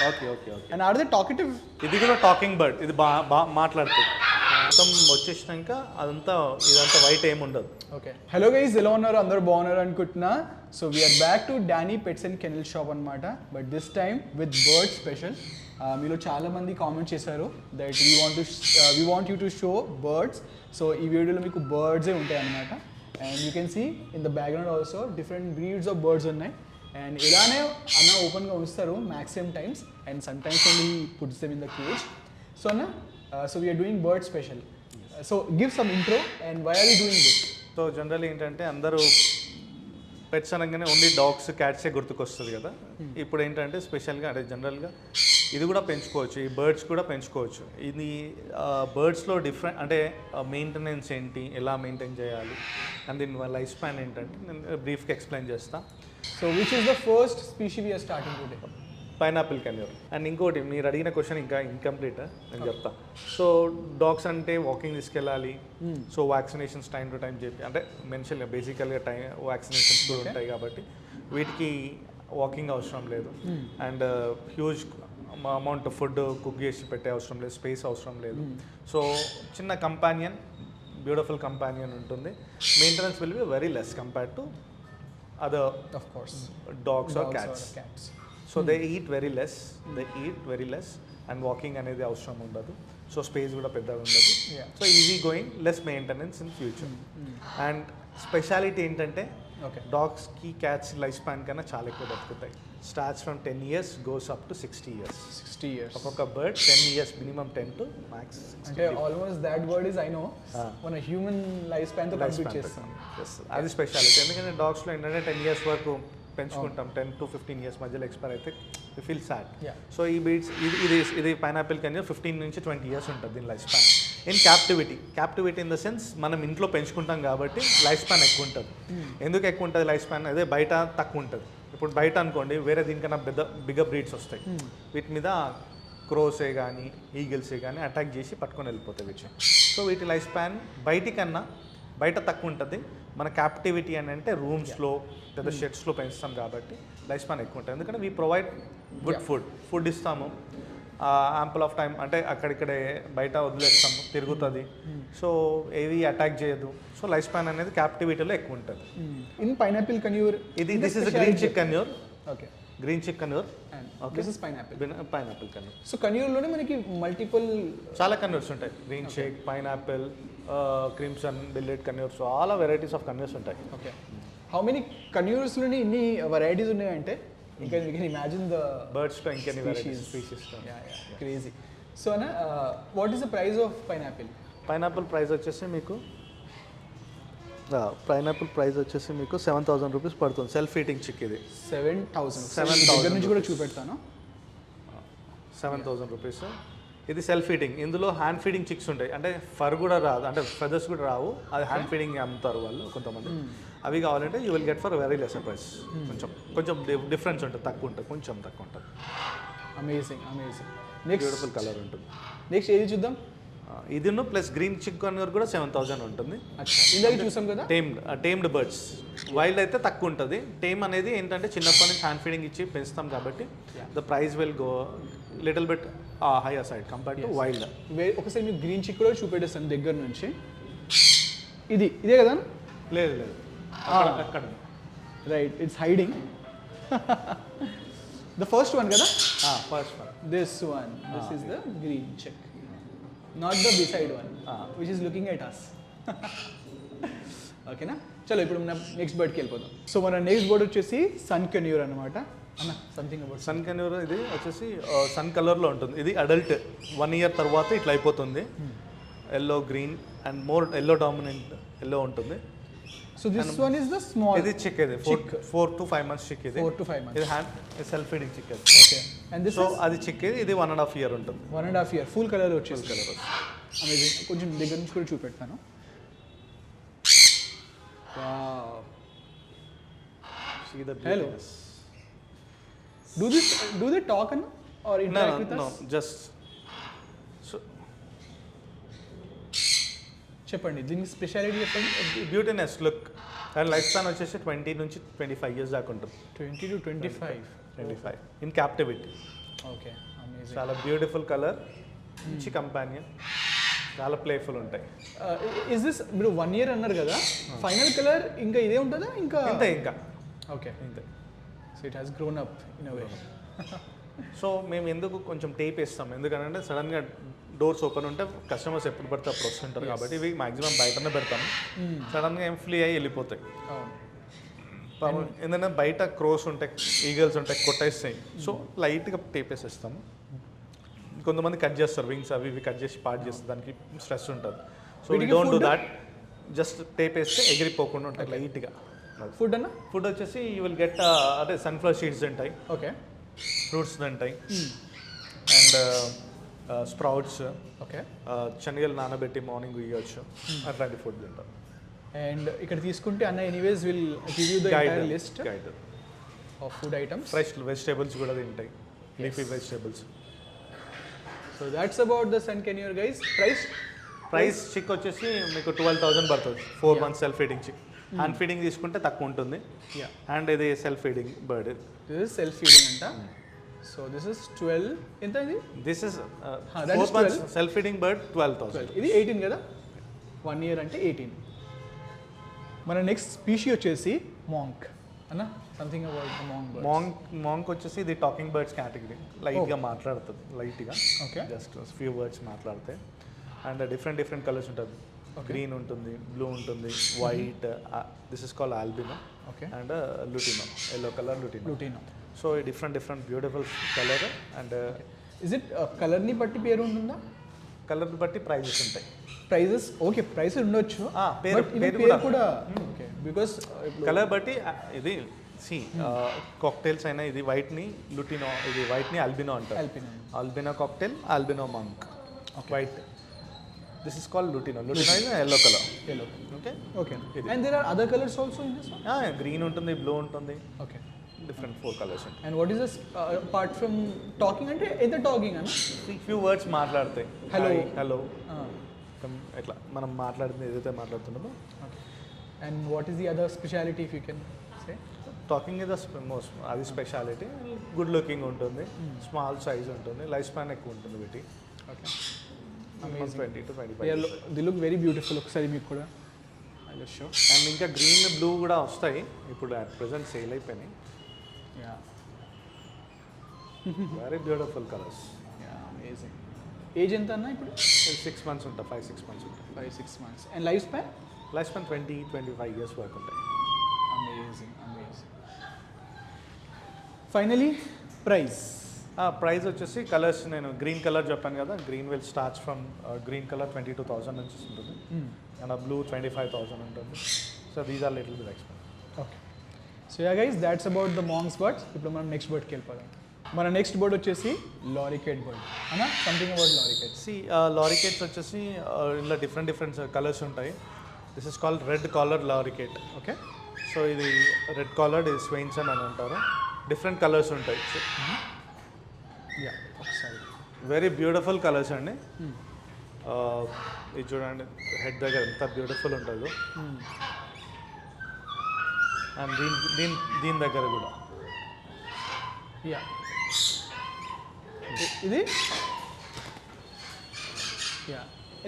Okay okay okay. And are they talkative? ఇది కూడా talking bird, ఇది మాట్లాడుతుంది. మొత్తం వచ్చేసినాక ఇదంతా వైట్ ఏమి ఉండదు. ఓకే, హలో గైస్, ఎలా ఉన్నారు? అందరూ బాగున్నారు అనుకుంటున్నా. So we're back to Danny pets and kennel shop అనమాట. But this time with bird special. మీలో చాలా మంది కామెంట్ చేశారు that we want you to show birds. So ఈ వీడియోలో మీకు బర్డ్సే ఉంటాయి అనమాట. And you can see in the background also different breeds of birds ఉన్నాయి. అండ్ ఇలానే అన్న ఓపెన్గా ఉంచుతారు maximum times, and some times only puts them in the cage. So అన్న, so we are doing bird special. So give some intro and why are we doing this? So general ఏంటంటే అందరూ pets అనగానే only dogs క్యాట్సే గుర్తుకొస్తుంది కదా. ఇప్పుడు ఏంటంటే స్పెషల్గా అంటే జనరల్గా ఇది కూడా పెంచుకోవచ్చు, ఈ బర్డ్స్ కూడా పెంచుకోవచ్చు. ఇది బర్డ్స్లో డిఫరెంట్ అంటే మెయింటెనెన్స్ ఏంటి, ఎలా మెయింటైన్ చేయాలి, అండ్ దీని లైఫ్ స్పాన్ ఏంటంటే నేను బ్రీఫ్గా ఎక్స్ప్లెయిన్ చేస్తాను. So which is the first species we are starting today? Pineapple conure. And ఇంకోటి మీరు అడిగిన క్వశ్చన్ ఇంకా ఇన్కంప్లీట్, నేను చెప్తా. సో డాగ్స్ అంటే వాకింగ్ తీసుకెళ్ళాలి, so vaccinations time to time చెప్పి అంటే మెన్షన్ బేసికల్గా వ్యాక్సినేషన్స్ కూడా ఉంటాయి కాబట్టి వీటికి వాకింగ్ అవసరం లేదు. And huge amount food cook చేసి పెట్టే అవసరం లేదు, స్పేస్ అవసరం లేదు. సో చిన్న కంపానియన్, బ్యూటిఫుల్ కంపానియన్ ఉంటుంది. Maintenance will be very less compared to other of course dogs or cats. So they eat very less and walking అనేది అవసరం ఉండదు. సో స్పేస్ కూడా పెద్దగా ఉండదు. So easy going, less maintenance in future. And speciality ఏంటంటే డాగ్స్కి cats life span కన్నా చాలా ఎక్కువ బతుకుతాయి. Starts from 10 years goes up to 60 years. ఒక్కొక్క bird 10 years minimum, 10 to max 60. అంటే almost that bird is I know మన హ్యూమన్ లైఫ్ స్పాన్ తో కంప్లీట్ చేస్తాం. అది స్పెషాలిటీ. ఎందుకంటే డాగ్స్లో ఏంటంటే 10 years వరకు పెంచుకుంటాం, 10 to 15 years మధ్యలో ఎక్స్పైర్ అయితే వి ఫీల్ సాడ్. సో ఈ బీడ్స్ ఇది పైనాపిల్ కెన్యూర్ 15 నుంచి 20 years ఉంటుంది దీని life span. In captivity in the sense మనం ఇంట్లో పెంచుకుంటాం కాబట్టి లైఫ్ స్పాన్ ఎక్కువ ఉంటుంది. ఎందుకు ఎక్కువ ఉంటుంది లైఫ్ స్పాన్? అదే బయట తక్కువ ఉంటుంది. ఇప్పుడు బయట అనుకోండి వేరే దీనికన్నా బిగ్గర్ బ్రీడ్స్ వస్తాయి, వీటి మీద క్రోసే కానీ ఈగిల్సే కానీ అటాక్ చేసి పట్టుకొని వెళ్ళిపోతాయి వీటి. సో వీటి లైఫ్ స్పాన్ బయట తక్కువ ఉంటుంది. మన క్యాప్టివిటీ అని అంటే రూమ్స్లో లేదా షెడ్స్లో పెంచుతాం కాబట్టి లైఫ్ స్పాన్ ఎక్కువ ఉంటుంది. ఎందుకంటే వీ ప్రొవైడ్ గుడ్ ఫుడ్ ఇస్తాము, యాంపుల్ ఆఫ్ టైం అంటే అక్కడిక్కడే బయట వదిలేస్తాము, తిరుగుతుంది. సో ఏవి అటాక్ చేయదు. సో లైఫ్ స్పాన్ అనేది క్యాప్టివిటీలో ఎక్కువ ఉంటుంది. In pineapple conure this is green cheek conure. Okay, green cheek conure. This is pineapple conure. So కన్యూర్లోనే మనకి మల్టిపుల్ చాలా కన్యూర్స్ ఉంటాయి. Green cheek, pineapple, crimson, bellied conures, చాలా వెరైటీస్ ఆఫ్ కన్యూర్స్ ఉంటాయి. ఓకే, హౌ మెనీ కన్యూర్స్లోనే ఇన్ని వెరైటీస్ ఉన్నాయంటే you can imagine the birds లో ఇంకెన్ని species. Crazy. So Anna, what is the price of pineapple price వచ్చేసి మీకు 7,000 రూపీస్ పడుతుంది. సెల్ఫ్ ఈటింగ్ చిక్ ఇది 7,000 నుంచి కూడా చూపెడతాను. 7,000 రూపీస్. ఇది సెల్ఫ్ ఫీడింగ్. ఇందులో హ్యాండ్ ఫీడింగ్ చిక్స్ ఉంటాయి, అంటే ఫర్ కూడా రాదు, అంటే ఫెదర్స్ కూడా రావు, అది హ్యాండ్ ఫీడింగ్ అమ్ముతారు వాళ్ళు కొంతమంది. అవి కావాలంటే you will get for very less price. కొంచెం డిఫరెన్స్ ఉంటుంది, తక్కువ ఉంటుంది, కొంచెం తక్కువ ఉంటుంది. అమేజింగ్. నెక్స్ట్ బ్యూటిఫుల్ కలర్ ఉంటుంది. నెక్స్ట్ ఏది చూద్దాం? ఇది ప్లస్ గ్రీన్ చిక్ కన్యూర్ కూడా 7,000 ఉంటుంది. ఇందాక చూసాం కదా టేమ్డ్ బర్డ్స్. వైల్డ్ అయితే తక్కువ ఉంటుంది. టేమ్ అనేది ఏంటంటే చిన్నప్పటి నుంచి హ్యాండ్ ఫీడింగ్ ఇచ్చి పెంచుతాం కాబట్టి the price will go little bit hire side compared to wild. ఒకసారి మీకు గ్రీన్ చిక్ కూడా చూపెట్టేస్తాను దగ్గర నుంచి. ఇదే కదా? లేదు అక్కడ right, it's hiding. The first one కదా? First one, this is the green cheek, not the beside one, which is looking at us. ఓకేనా? చలో ఇప్పుడు మనం నెక్స్ట్ బర్డ్కి వెళ్ళిపోదాం. సో మన నెక్స్ట్ బర్డ్ వచ్చేసి సన్ కన్యూర్ అనమాట. అన్న సంథింగ్ అబౌట్ సన్ కన్యూర్. ఇది వచ్చేసి సన్ కలర్లో ఉంటుంది. ఇది అడల్ట్ 1 year తర్వాత ఇట్లా అయిపోతుంది. Yellow, green and more yellow dominant yellow ఉంటుంది. So this one is the small. ఇది చిక్, ఇది 4 to 5 months చిక్. ఇది 4 to 5 months. ఇది hand self feeding chick. Okay, and this so అది చిక్, ఇది 1.5 year ఉంటుంది. 1.5 year ఫుల్ కలర్ వచ్చేసి colour. Amazing. కొంచెం దగ్గర నుంచి కూడా చూపెడతాను. Wow, see the hello. Do they talk or interact with us? No, just so చెప్పండి, దీనికి స్పెషాలిటీ చెప్పండి. Beautiness, look and life span వచ్చేసి 20 నుంచి 25 years దాకా ఉంటుంది. 20 to 25 in captivity. Okay, amazing. చాలా బ్యూటిఫుల్ కలర్, మంచి కంపానియన్, చాలా ప్లేఫుల్ ఉంటాయి. ఇస్ దిస్ మీరు 1 year అన్నారు కదా, ఫైనల్ కలర్ ఇంకా ఇదే ఉంటుందా ఇంకా? ఇంకా ఓకే, ఇంతే. So it has grown up in a way. So మేము ఎందుకు కొంచెం టేప్ వేస్తాం, ఎందుకంటే సడన్గా డోర్స్ ఓపెన్ ఉంటే కస్టమర్స్ ఎప్పుడు పడితే అప్పుడు వస్తుంటారు కాబట్టి ఇవి మాక్సిమం బయటనే పెడతాం. సడన్గా ఏం ఫ్లీ అయ్యి వెళ్ళిపోతాయి. ఎందుకంటే బయట క్రోస్ ఉంటాయి, ఈగల్స్ ఉంటాయి, కొట్టేస్తాయి. సో లైట్గా టేప్ వేసేస్తాము. కొంతమంది కట్ చేస్తారు వింగ్స్, అవి ఇవి కట్ చేసి పార్ట్ చేస్తారు, దానికి స్ట్రెస్ ఉంటుంది. So we don't do that, just tape వేస్తే ఎగిరిపోకుండా ఉంటాయి లైట్గా. ఫుడ్ అన్న? ఫుడ్ వచ్చేసి యూ విల్ గెట్ అదే సన్ఫ్లవర్ సీడ్స్ ఉంటాయి, ఓకే, ఫ్రూట్స్ ఉంటాయి, అండ్ స్ప్రౌట్స్, ఓకే, శనగలు నానబెట్టి మార్నింగ్ ఇవ్వచ్చు, అట్లాంటి ఫుడ్ తింటాం. అండ్ ఇక్కడ తీసుకుంటే అన్న anyways will give you the entire list guide of food items. Fresh vegetables కూడా తింటాయి, leafy vegetables. So that's about the sun conure guys. Price chick వచ్చేసి మీకు 12,000 పడుతుంది, 4 months self feeding chick. Hand feeding తీసుకుంటే తక్కువ ఉంటుంది, అండ్ ఇది self feeding bird. This is self feeding అంట. సో దిస్ ఇస్ 12, ఎంత ఇది? This is 4 months self feeding bird 12,000. ఇది 18 కదా, 1 year అంటే 18. మన నెక్స్ట్ స్పీషీ వచ్చేసి మాంక్ అన్న, something about the monk birds. Monk వచ్చేసి ఇది టాకింగ్ బర్డ్స్ కేటగిరీ, లైట్గా మాట్లాడుతుంది, లైట్గా ఓకే, జస్ట్ ఫ్యూ వర్డ్స్ మాట్లాడితే. అండ్ డిఫరెంట్ కలర్స్ ఉంటుంది, గ్రీన్ ఉంటుంది, బ్లూ ఉంటుంది, white, this is called albino, okay, and lutino, yellow colour lutino. So different beautiful colour. And is it కలర్ని బట్టి పేరు ఉంటుందా? కలర్ బట్టి ప్రైజెస్ ఉంటాయి. ప్రైజెస్ ఓకే, ప్రైస్ ఉండొచ్చు, పేరు కూడా ఓకే, బికాస్ కలర్ బట్టి. ఇది కాక్టైల్స్ అయినా ఇది వైట్ని లుటినో, ఇది వైట్ని ఆల్బినో అంటారు. Albino cocktail, albino Monk, white. This is called Lutino. Lutino is yellow color. Yellow. Okay. Idi. And there are other colors also in this one? Green ఉంటుంది, blue ఉంటుంది. Okay. Different 4 colors ఉంటాయి. And what is this apart from talking అంటే either talking అన్న? Few words మాట్లాడతాయి. Hello. ఇట్లా మనం మాట్లాడుతుంది ఏదైతే మాట్లాడుతున్నామో. Okay. And what is the other speciality if you can say? Talking is the most, అది స్పెషాలిటీ. గుడ్ లుకింగ్ ఉంటుంది, స్మాల్ సైజ్ ఉంటుంది, లైఫ్ స్పాన్ ఎక్కువ ఉంటుంది వీటి. Okay. 20 to 25. They look very beautiful. ఒకసారి మీకు కూడా I'll just show. అండ్ ఇంకా గ్రీన్, బ్లూ కూడా వస్తాయి, ఇప్పుడు అట్ ప్రెసెంట్ సేల్ అయిపోయినాయి. Yeah. Very beautiful colours. Yeah, amazing. Age ఎంత అన్న ఇప్పుడు? 6 months ఉంటాయి, 5-6 months ఉంటాయి. 5-6 months. And life span? Life span 20-25 years వరకు ఉంటాయి. Amazing. Finally, price. ప్రైస్ వచ్చేసి కలర్స్, నేను గ్రీన్ కలర్ చెప్పాను కదా, green will starts from green colour 22,000 నుంచి ఉంటుంది, అండ్ బ్లూ 25,000 ఉంటుంది. So these are little bit expensive. Okay, so yeah guys, that's about the monks birds. ఇప్పుడు మనం నెక్స్ట్ బర్డ్కి వెళ్ళిపోదాం. మన నెక్స్ట్ బర్డ్ వచ్చేసి లారికేట్ బర్డ్ అన్నా, సంథింగ్ అబౌట్ లారికేట్. లారికేట్స్ వచ్చేసి ఇలా డిఫరెంట్ కలర్స్ ఉంటాయి. This is called red collar lorikeet. Okay, so ఇది రెడ్ కాలర్డ్ స్వెయిన్సన్ అని అంటారు. డిఫరెంట్ కలర్స్ ఉంటాయి. యా, ఒకసారి వెరీ బ్యూటిఫుల్ కలర్స్ అండి. ఇది చూడండి, హెడ్ దగ్గర ఎంత బ్యూటిఫుల్ ఉంటుందో, అండ్ దీని దగ్గర కూడా. యా, ఇది యా,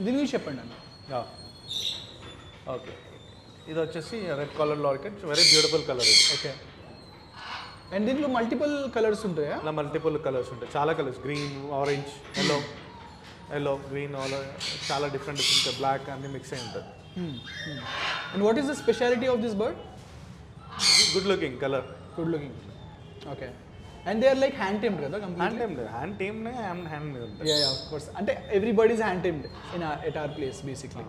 దీని గురించి చెప్పండి అన్న. ఓకే, ఇది వచ్చేసి red colour lorikeet, very beautiful colour ఇది. ఓకే, అండ్ దీంట్లో మల్టిపుల్ కలర్స్ ఉంటాయా? అలా మల్టిపుల్ కలర్స్ ఉంటాయి, చాలా colours, green, orange, yellow, green, చాలా డిఫరెంట్ బ్లాక్ అన్ని మిక్స్ అయి ఉంటుంది. And what is the speciality of this bird? Good looking colour. Good looking. Okay, and they are like hand tamed కదా? Hand tamed మీద ఉంటుంది. Yeah, of course, అంటే every bird is hand tamed at our place basically.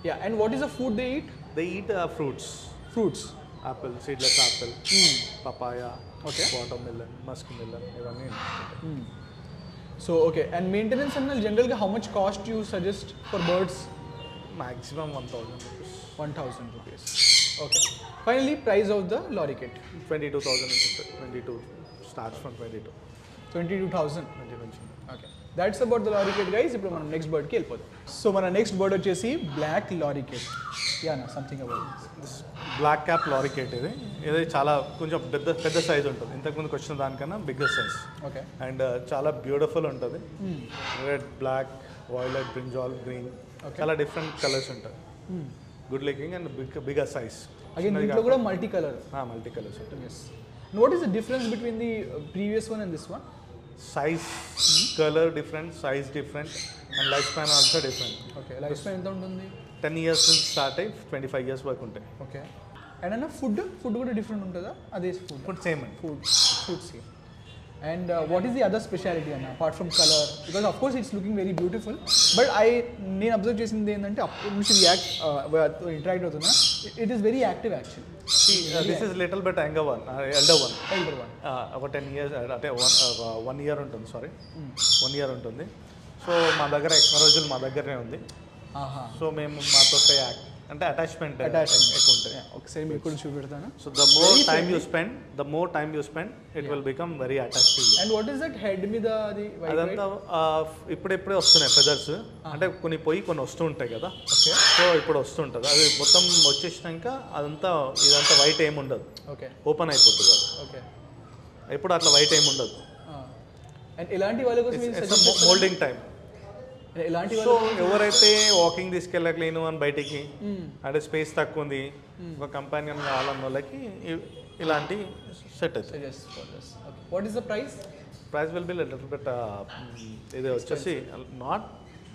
Yeah, and what is the food they eat? They eat fruits, apple, seedless apple, papaya, watermelon, musk melon, ఇవన్నీ. So okay, and maintenance అన్నది జనరల్గా how much cost you suggest for birds? Maximum 1,000 rupees. 1,000 rupees. Okay, finally price of the lorikeet 22,000 నుంచి ఉంటుంది. 22 starts from 22,000 నుంచి. Okay, that's about the lorikeet guys. ఇప్పుడు మనం next బర్డ్కి వెళ్ళిపోతాం. సో మన నెక్స్ట్ బర్డ్ వచ్చేసి black లారికెట్. Yeah no something about this. Black cap lorikeet ఇది చాలా కొంచెం పెద్ద సైజ్ ఉంటుంది, ఇంతకుముందుకు వచ్చిన దానికన్నా బిగ్గర్ సైజ్. ఓకే. అండ్ చాలా బ్యూటిఫుల్ ఉంటుంది, red, black, violet, brinjal, green, చాలా డిఫరెంట్ కలర్స్ ఉంటాయి. Good looking and bigger size. Again దీంట్లో కూడా మల్టీ కలర్ ఉంటుంది. Yes. What is the difference between the previous one and this one? Size, colour different, size different and life span also different. Okay. Life span ఎంత ఉంటుంది? 10 years నుంచి start అయ్యి 25 years వరకు ఉంటాయి. Okay. And అన్న food కూడా different ఉంటుందా? అదే ఫుడ్ సేమ్ అండి. Food same. And what is the other speciality Anna, apart from color? Because of course it's looking very beautiful, but నేను అబ్జర్వ్ చేసింది ఏంటంటే అప్పటి నుంచి ఇంటరాక్ట్ అవుతున్నా, it is very active actually. This is little bit elder one. About 10 years అంటే 1 year ఉంటుంది, sorry 1 year ఉంటుంది. So మా దగ్గర ఎక్కువ రోజులు మా దగ్గరనే ఉంది. సో మేము మాతో అంటే అటాచ్మెంట్ ఎక్కువ ఉంటుంది. ఒకసారి మీకు కూడా చూపెడతాను. So the more time you spend it will become very attached to you. And what is that head మీద అది అదంతా ఇప్పుడే వస్తున్నాయి ఫెదర్స్, అంటే కొన్ని వస్తూ ఉంటాయి కదా. ఓకే. సో ఇప్పుడు వస్తుంటుంది, అది మొత్తం వచ్చేసినాక ఇదంతా వైట్ ఏమి ఉండదు. ఓకే. ఓపెన్ అయిపోతుంది అది. ఓకే. ఇప్పుడు అట్లా వైట్ ఏమి ఉండదు. అండ్ ఎలాంటి వాళ్ళ కోసం మోల్డింగ్ టైం. ఎలాంటి సో ఎవరైతే వాకింగ్ తీసుకెళ్ళలేను అని బయటికి, అంటే స్పేస్ తక్కువ ఉంది, ఒక కంపానియన్ కావాలన్న వాళ్ళకి ఇలాంటి సెట్ అవుతుంది. What is the price? Price will be little bit ఇది వచ్చేసి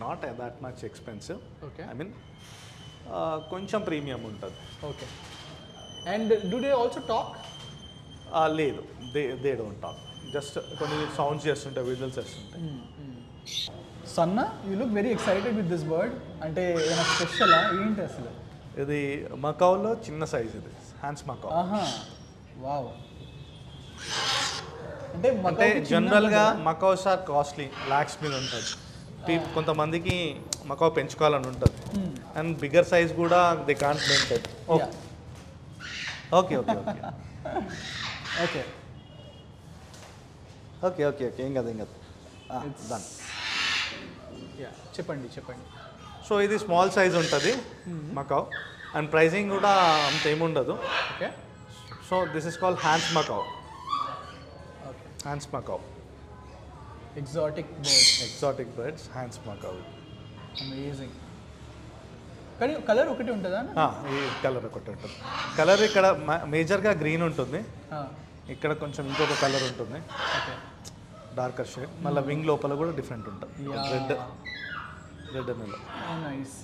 not that much expensive. Okay. I mean కొంచెం ప్రీమియం ఉంటుంది. Okay. And do they also talk? లేదు, దే డోంట్ టాక్, జస్ట్ కొన్ని సౌండ్స్ చేస్తుంటాయి, విజువల్స్ చేస్తుంటాయి. సన్న, you look very excited with this bird. అంటే ఏదైనా స్పెషలా ఏంటి అసలు? ఇది మకావులో చిన్న సైజ్, ఇది హ్యాండ్స్ మకావ్. వావ్. అంటే జనరల్గా మకావ్స్ ఆర్ కాస్ట్లీ, లాక్స్ మీద ఉంటుంది. కొంతమందికి మకావ్ పెంచుకోవాలని ఉంటుంది, అండ్ బిగ్గర్ సైజ్ కూడా they can't maintain. Okay okay okay okay okay okay okay ఏం కదా డన్. చెప్పండి. సో ఇది స్మాల్ సైజ్ ఉంటుంది మకావ్, అండ్ ప్రైజింగ్ కూడా అంత ఏముండదు. Okay. So this is called hands macaw. Hands macaw, exotic birds, hands macaw. Amazing. కానీ colour ఒకటి ఉంటుందా? ఈ కలర్ ఒకటి ఉంటుంది. కలర్ ఇక్కడ మేజర్గా గ్రీన్ ఉంటుంది, ఇక్కడ కొంచెం ఇంకొక కలర్ ఉంటుంది, డార్కర్ షేడ్. మళ్ళీ వింగ్ లోపల కూడా డిఫరెంట్ ఉంటుంది, రెడ్ నెల. నైస్.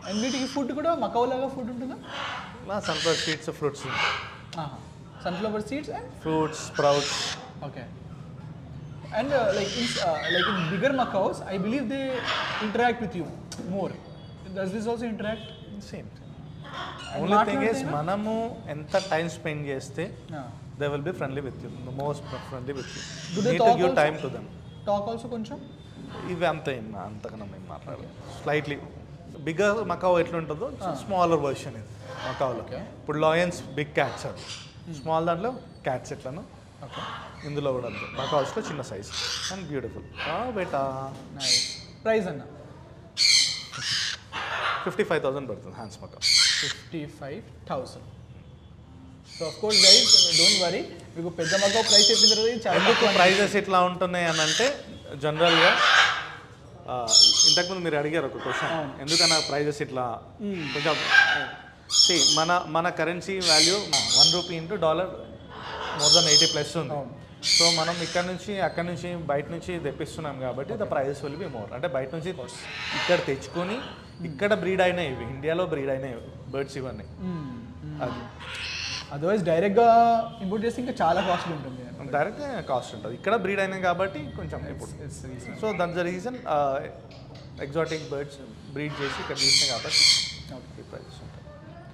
అండ్ వీటికి ఫుడ్ కూడా మకావ్ లాగా ఫుడ్ ఉంటుందా? Sunflower seeds, fruits. Sunflower seeds and fruits, sprouts. Okay. And like in bigger macaws, I believe they interact with you more. Does this also interact? Same. Only thing is మనము ఎంత time spend చేస్తే they will be friendly with you, the most friendly with you. Do they need to give time to them. Talk also కొంచెం? ఇవి అంతకన్నా మేము మాట్లాడాలి. Slightly bigger Macau ఎట్లా ఉంటుందో స్మాలర్ వర్షన్ ఇది మకావ్లో. ఇప్పుడు లాయన్స్ బిగ్ క్యాట్స్, అది స్మాల్ దాంట్లో క్యాట్స్ ఎట్లను. ఓకే. ఇందులో కూడా అంతే, మకావ్స్లో చిన్న సైజ్ అండ్ బ్యూటిఫుల్. బేటా నైస్. ప్రైస్ అన్న? 55,000 పడుతుంది hands macaw. 55,000. So of course guys, don't worry, మీకు పెద్ద మకావ్ ప్రైస్ చెప్పిన తర్వాత చాలా ప్రైజెస్ ఎట్లా ఉంటున్నాయి అని అంటే, జనరల్గా ఇంతకుముందు మీరు అడిగారు ఒక క్వశ్చన్, ఎందుకన్నా ప్రైజెస్ ఇట్లా కొంచెం మన currency value 1 rupee into dollar more than 80+ ఉంది. సో మనం అక్కడ నుంచి బయట నుంచి తెప్పిస్తున్నాం కాబట్టి the prices will be more. అంటే బయట నుంచి ఇక్కడ తెచ్చుకొని ఇక్కడ బ్రీడ్ అయినాయి, ఇవి ఇండియాలో బ్రీడ్ అయినాయి బర్డ్స్ ఇవన్నీ. అది అదర్వైజ్ డైరెక్ట్గా ఇంపోర్ట్ చేస్తే ఇంకా చాలా కాస్ట్లీ ఉంటుంది. డైరెక్ట్ కాస్ట్ ఉంటుంది, ఇక్కడ బ్రీడ్ అయినాయి కాబట్టి కొంచెం ఇప్పుడు. So that's the reason exotic birds breed చేసి ఇక్కడ తీసినాయి కాబట్టి ప్రైజెస్ ఉంటాయి.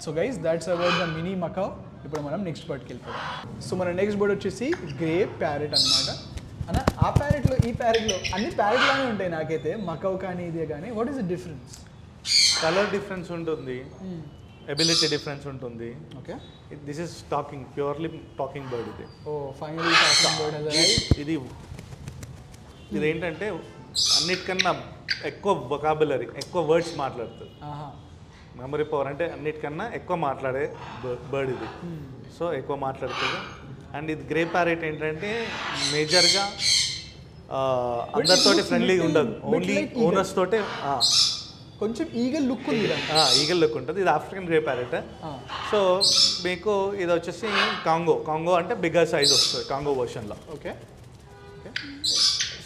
So guys, that's about the mini macaw. ఇప్పుడు మనం నెక్స్ట్ బర్డ్కి వెళ్ళిపోయాం. సో మన నెక్స్ట్ బర్డ్ వచ్చేసి గ్రే ప్యారెట్ అనమాట. అన్న ఈ ప్యారెట్లో అన్ని ప్యారెట్ లానే ఉంటాయి నాకైతే, మకావ్ కానీ ఇదే కానీ. What is the difference? Colour difference ఉంటుంది, ఎబిలిటీ డిఫరెన్స్ ఉంటుంది. Okay. This is talking, purely talking bird ఇది. Finally talking bird. ఇది ఏంటంటే అన్నిటికన్నా ఎక్కువ వొకాబులరీ, ఎక్కువ వర్డ్స్ మాట్లాడుతుంది. మెమరీ పవర్ అంటే అన్నిటికన్నా ఎక్కువ మాట్లాడే బర్డ్ ఇది. సో ఎక్కువ మాట్లాడుతుంది. అండ్ ఇది గ్రే ప్యారెట్ ఏంటంటే మేజర్గా అందరితోటి ఫ్రెండ్లీగా ఉండదు, ఓన్లీ ఓనర్స్ తోటే. కొంచెం ఈగల్ లుక్ ఉంది, ఈగల్ లుక్ ఉంటుంది. ఇది ఆఫ్రికన్ గ్రే ప్యారెట్. సో మీకు ఇది వచ్చేసి కాంగో అంటే బిగ్గర్ సైజ్ వస్తుంది కాంగో వర్షన్లో. ఓకే.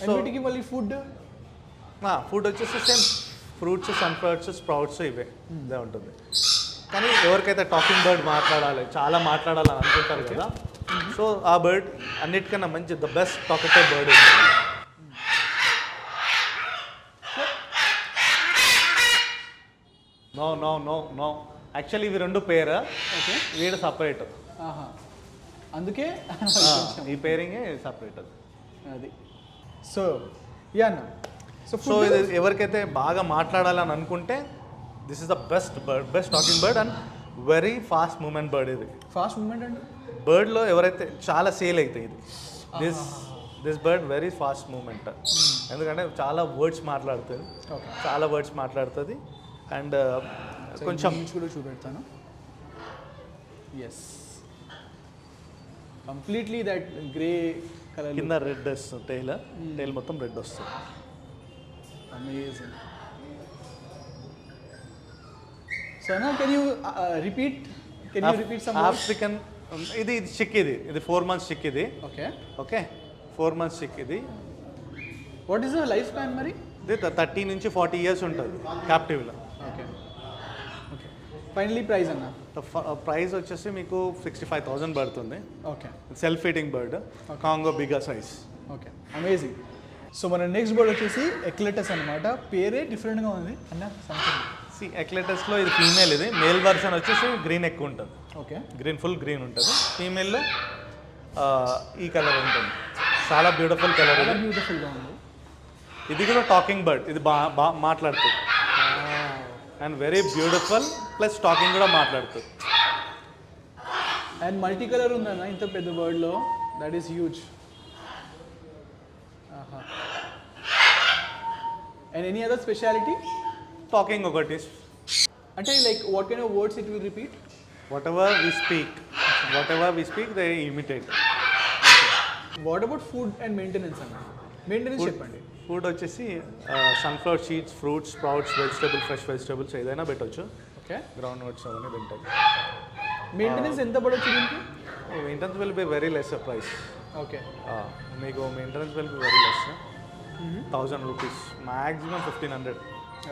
సో వీటికి మళ్ళీ ఫుడ్ వచ్చేసి సేమ్ ఫ్రూట్స్, సన్ఫ్లవర్స్, స్ప్రౌట్స్ ఇదే ఉంటుంది. కానీ ఎవరికైతే టాకింగ్ బర్డ్ చాలా మాట్లాడాలని అనుకుంటారు కదా, సో ఆ బర్డ్ అన్నిటికన్నా మంచి ద బెస్ట్ టాకటివ్ బర్డ్ ఉంటుంది. నో యాక్చువల్లీ ఇవి రెండు పేరు. ఓకే. వీడు సపరేట్, అందుకే ఈ పేరింగే సపరేట్ అది. సో యా అన్న, సో ఇది ఎవరికైతే బాగా మాట్లాడాలని అనుకుంటే this is the best talking bird and very fast moment bird. ఇది ఫాస్ట్ మూమెంట్ అండి బర్డ్లో ఎవరైతే చాలా సేల్ అవుతాయి ఇది. This bird very fast moment, ఎందుకంటే చాలా వర్డ్స్ మాట్లాడుతుంది. అండ్ కొంచెం కూడా చూపెడతాను. Yes, completely that grey colour, కింద రెడ్ వస్తుంది, టైల్ మొత్తం రెడ్ వస్తుంది. అమేజింగ్. సో నా can you repeat some African. ఇది చిక్, ఇది 4 months చిక్. ఇది ఓకే 4 months చిక్. ఇది what is the life span మరి? ఇది 30 నుంచి 40 years ఉంటుంది క్యాప్టివ్లో. ఓకే. ఫైనలీ ప్రైస్ అన్న? ప్రైస్ వచ్చేసి మీకు 65,000 పడుతుంది. Okay. Self feeding bird, Congo bigger size. Okay, amazing. So మన నెక్స్ట్ బర్డ్ వచ్చేసి ఎక్లెటస్ అనమాట. పేరే డిఫరెంట్గా ఉంది అన్న. ఎక్లెటస్లో ఇది ఫీమేల్. ఇది మేల్ వర్షన్ వచ్చేసి గ్రీన్ ఎక్కువ ఉంటుంది. ఓకే. ఫుల్ గ్రీన్ ఉంటుంది. ఫీమేల్లో ఈ కలర్ ఉంటుంది. చాలా బ్యూటిఫుల్ కలర్. బ్యూటిఫుల్గా ఉంది. ఇది కూడా టాకింగ్ బర్డ్. ఇది బాగా మాట్లాడుతుంది and very beautiful, plus talking కూడా మాట్లాడుతుంది. అండ్ మల్టీ కలర్ ఉందన్న ఇంత పెద్ద బర్డ్లో, that is huge. And any other speciality? Talking ఒకటి. అంటే like what kind of words it will repeat? whatever we speak they imitate. What about food and maintenance అన్న? Maintenance చెప్పండి. ఫుడ్ వచ్చేసి sunflower seeds, fruits, sprouts, fresh vegetables ఏదైనా పెట్టవచ్చు. Okay. Ground nuts అవన్నీ తింటాయి. Maintenance ఎంత పడవచ్చు దీనికి? Maintenance will be very less price. Okay. మీకు maintenance will be very less, 1000 rupees, maximum 1500.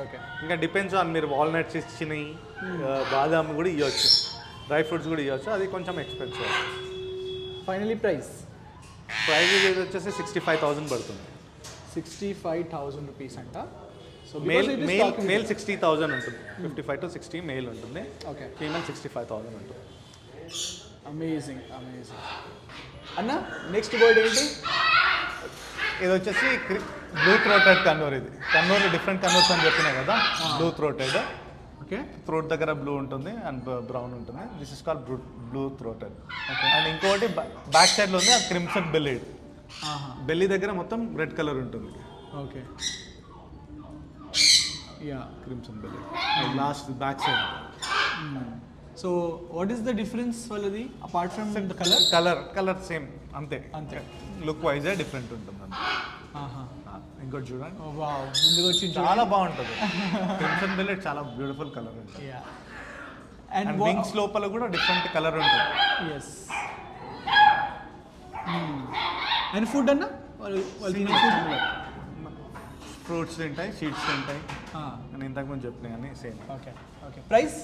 Okay. ఇంకా డిపెండ్స్ ఆన్ మీరు వాల్నట్స్ ఇచ్చినవి, బాదాం కూడా ఇవ్వచ్చు, డ్రై ఫ్రూట్స్ కూడా ఇవ్వచ్చు. అది కొంచెం ఎక్స్పెన్సివ్. ఫైనలీ ప్రైస్ ఇది వచ్చేసి 65,000 పడుతుంది. 65,000 రూపీస్ అంట. సో మేల్ 60,000 ఉంటుంది. 55 to 60 మేల్ ఉంటుంది. ఓకే. ఫీమేల్ 65,000 ఉంటుంది. అమేజింగ్. అన్న నెక్స్ట్ బర్డ్ ఏంటి? ఇది వచ్చేసి బ్లూ థ్రోటెడ్ కన్నూర్. ఇది కన్నూర్ డిఫరెంట్ కన్నూర్స్ అని చెప్పినా కదా, బ్లూ థ్రోటెడ్. ఓకే. థ్రోట్ దగ్గర బ్లూ ఉంటుంది అండ్ బ్రౌన్ ఉంటుంది. This is called blue throated. And ఇంకోటి బ్యాక్ సైడ్లో ఉంది, అది క్రిమ్సన్ బెల్లీడ్. బెల్లీ దగ్గర మొత్తం రెడ్ కలర్ ఉంటుంది. Okay. Yeah, crimson bellied last back side. So what is the difference వాళ్ళది apart from the colour same అంతే. లుక్ వైజే డిఫరెంట్ ఉంటుంది. ఇంకోటి చూడండి, ముందుకు వచ్చి చాలా బాగుంటుంది. క్రిమ్సన్ బెల్లీడ్ చాలా బ్యూటిఫుల్ కలర్ ఉంటుంది. అండ్ వింగ్స్ లోపల కూడా డిఫరెంట్ కలర్ ఉంటుంది. ఎస్. అండ్ ఫుడ్ అన్న? ఫ్రూట్స్ తింటాయి, సీడ్స్ తింటాయి. నేను ఇంతకుముందు చెప్పినా కానీ same. Okay. Price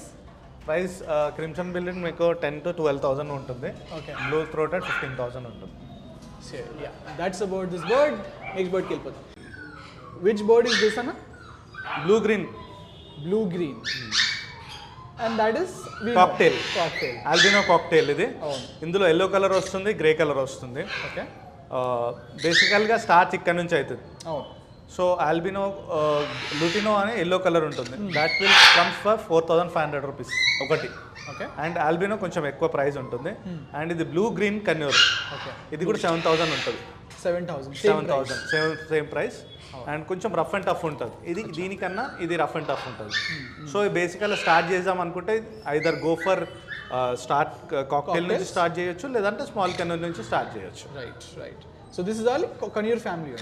crimson bellied మీకు 10,000 to 12,000 ఉంటుంది. ఓకే. బ్లూ థ్రోటెడ్ 15,000 ఉంటుంది. That's about this bird. Next బర్డ్కి వెళ్ళిపోతాం. విచ్ బర్డ్ ఇస్ దిస్ అన్న? Blue green. And that is cockatiel. Albino cockatiel. ఇది ఇందులో ఎల్లో కలర్ వస్తుంది, గ్రే కలర్ వస్తుంది. ఓకే. బేసికల్గా స్టార్చ్ ఇక్కడ నుంచి అవుతుంది. సో ఆల్బినో లూటినో అనే ఎల్లో కలర్ ఉంటుంది. That will comes for 4,500 rupees ఒకటి. ఓకే. అండ్ ఆల్బినో కొంచెం ఎక్కువ ప్రైస్ ఉంటుంది. అండ్ ఇది బ్లూ గ్రీన్ కన్యూర్. ఓకే. ఇది కూడా 7,000 ఉంటుంది. 7,000. 7,000 సేమ్ ప్రైస్. అండ్ కొంచెం రఫ్ అండ్ టఫ్ ఉంటుంది. దీనికన్నా ఇది రఫ్ అండ్ టఫ్ ఉంటుంది. సో బేసికల్గా స్టార్ట్ చేద్దాం అనుకుంటే either go for start cockatiel నుంచి స్టార్ట్ చేయొచ్చు, లేదంటే స్మాల్ కెనల్ నుంచి స్టార్ట్ చేయొచ్చు. Right. So this is all conure family.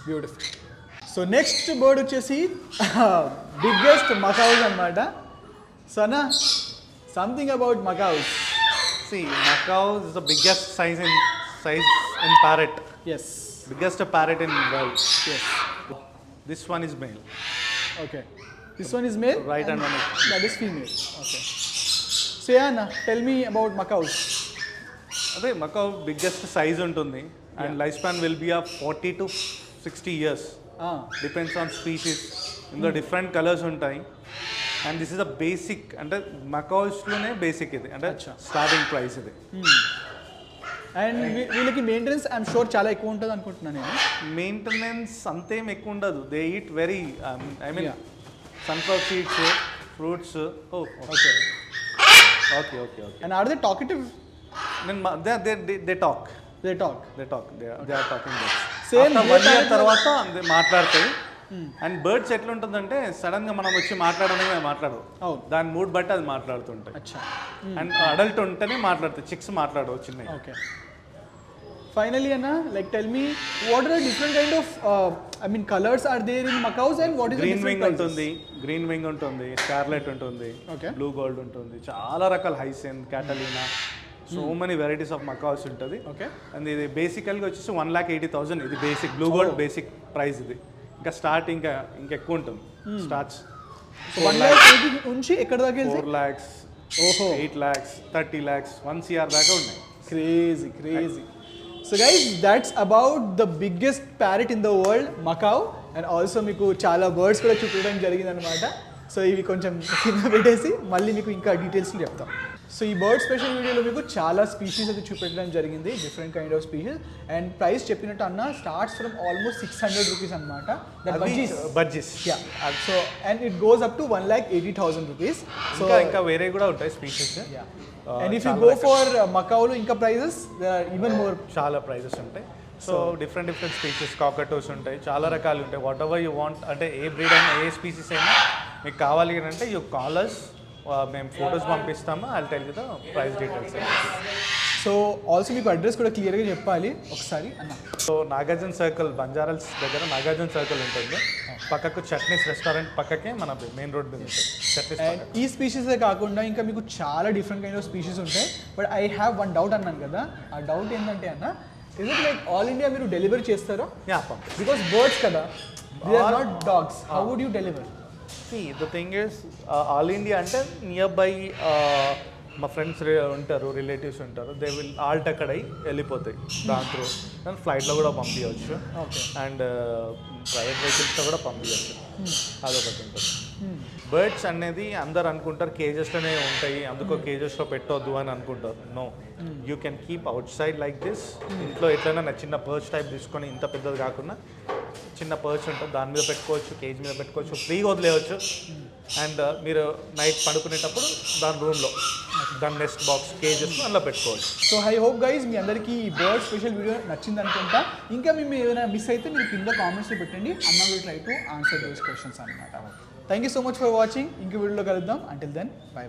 Beautiful. So next bird వచ్చేసి బిగ్గెస్ట్ మకావుస్ అనమాట. సో అన్న, something about macaws. See, macau is the biggest size in parrot. Yes. Biggest parrot in world. Yes. This one is male. Okay. This one is male. Right and one is that is female. Okay. So yeah, Anna, tell me about macaws. అదే macau biggest size ఉంటుంది and lifespan will be of 40 to 60 years. Depends on species. ఇందులో different colours ఉంటాయి. And this is the basic, అంటే మకాస్లోనే basic ఇది, అంటే starting price ఇది. And వీళ్ళకి మెయింటెనెన్స్ ఐఎమ్ షూర్ చాలా ఎక్కువ ఉంటుంది అనుకుంటున్నాను నేను. మెయింటెనెన్స్ అంతేం ఎక్కువ ఉండదు. They eat very, I mean sunflower seeds, fruits. Okay. And are they talkative? They talk. They are talking birds. Same 1 year తర్వాత మాట్లాడతాయి. అండ్ బర్డ్స్ ఎట్లుంటుందంటే సడన్ గా మనం వచ్చి మాట్లాడడానికి మాట్లాడదు, దాని మూడ్ బట్టి అది మాట్లాడుతుంటాయి. అండ్ అడల్ట్ ఉంటేనే మాట్లాడుతాయి, చిక్స్ మాట్లాడవు చిన్నవి. ఓకే. ఫైనలీ అన్న, like tell me what are different kind of I mean colours are there in macaws and what is green wing ఉంటుంది, స్కార్లెట్ ఉంటుంది, బ్లూ గోల్డ్ ఉంటుంది, చాలా రకాల hyacinth, Catalina, so many varieties of macaws ఉంటుంది. And ఇది బేసికల్గా వచ్చేసి 1,80,000. ఇది basic blue gold basic price. ఇది ఇంకా స్టార్ట్ ఇంకా ఇంకెక్కువ ఉంటుంది. స్టార్ట్స్ 1,80,000 నుంచి ఎక్కడ దాకా? 4 lakhs, 8 lakhs, 30 lakhs, 1 crore దాకా ఉన్నాయి. Crazy. So guys, that's about the biggest parrot in the world, macau. And also మీకు చాలా బర్డ్స్ కూడా చూపించడం జరిగింది అనమాట. సో ఇవి కొంచెం కింద పెట్టేసి మళ్ళీ మీకు ఇంకా డీటెయిల్స్ చెప్తాం. సో ఈ బర్డ్ స్పెషల్ వీడియోలో మీకు చాలా స్పీషీస్ అయితే చూపించడం జరిగింది, different kind of species. And price చెప్పినట్టు అన్న స్టార్ట్స్ ఫ్రమ్ ఆల్మోస్ట్ 600 రూపీస్ అనమాట. Budgies. So and it goes up to 1,80,000 rupees. So ఇంకా వేరే కూడా ఉంటాయి species. And if you go for మకావులో ఇంకా prices there are even more. చాలా ప్రైజెస్ ఉంటాయి. సో డిఫరెంట్ స్పీషీస్, కాకటోస్ ఉంటాయి, చాలా రకాలు ఉంటాయి. వాట్ ఎవర్ యూ వాంట్, అంటే ఏ బ్రీడ్ అయినా ఏ స్పీషీస్ అయినా మీకు కావాలి అంటే యూ కాల్ us. మేము ఫొటోస్ పంపిస్తాము. I tell you the price details. So also మీకు అడ్రస్ కూడా క్లియర్గా చెప్పాలి ఒకసారి అన్న. సో నాగార్జున సర్కిల్, బంజారాల్స్ దగ్గర నాగార్జున సర్కిల్ ఉంటుంది. పక్కకు చట్నీస్ రెస్టారెంట్ పక్కకే మన మెయిన్ రోడ్ మీద ఉంటుంది చట్నీస్. ఈ స్పీషీసే కాకుండా ఇంకా మీకు చాలా డిఫరెంట్ కైండ్ ఆఫ్ స్పీషీస్ ఉంటాయి. But I have one doubt అన్నాను కదా, ఆ డౌట్ ఏంటంటే అన్న, is it like all India మీరు డెలివరీ చేస్తారో? బికాస్ బర్డ్స్ కదా, they are not dogs. How would you deliver? See, the thing is, all India అంటే నియర్ బై మా ఫ్రెండ్స్ ఉంటారు, రిలేటివ్స్ ఉంటారు, దే విల్ ఆల్ట్ అక్కడ వెళ్ళిపోతాయి. దాని త్రూ దాని ఫ్లైట్లో కూడా పంపించవచ్చు. అండ్ ప్రైవేట్ వెహికల్స్తో కూడా పంపించవచ్చు. అదొకటి ఉంటుంది. బర్డ్స్ అనేది అందరు అనుకుంటారు కేజెస్లోనే ఉంటాయి, అందుకో కేజెస్లో పెట్టొద్దు అని అనుకుంటారు. No, you can keep outside like this. ఇంట్లో ఎట్లైనా చిన్న పర్చ్ టైప్ తీసుకొని, ఇంత పెద్దది కాకుండా చిన్న పర్చ్ ఉంటుంది, దాని మీద పెట్టుకోవచ్చు, కేజ్ మీద పెట్టుకోవచ్చు, ఫ్రీగా వదిలేయచ్చు. అండ్ మీరు నైట్ పడుకునేటప్పుడు దాని రూమ్లో దాని నెక్స్ట్ బాక్స్ కేజెస్ అందులో పెట్టుకోవచ్చు. సో ఐ హోప్ గైజ్ మీ అందరికీ ఈ బర్డ్ స్పెషల్ వీడియో నచ్చింది అనుకుంటా. ఇంకా మేము ఏదైనా మిస్ అయితే మీరు కింద కామెంట్స్లో పెట్టండి. అన్న will try to answer those questions అనమాట. Thank you so much for watching. ఇంక వీడియోలో కలుద్దాం. Until then, by.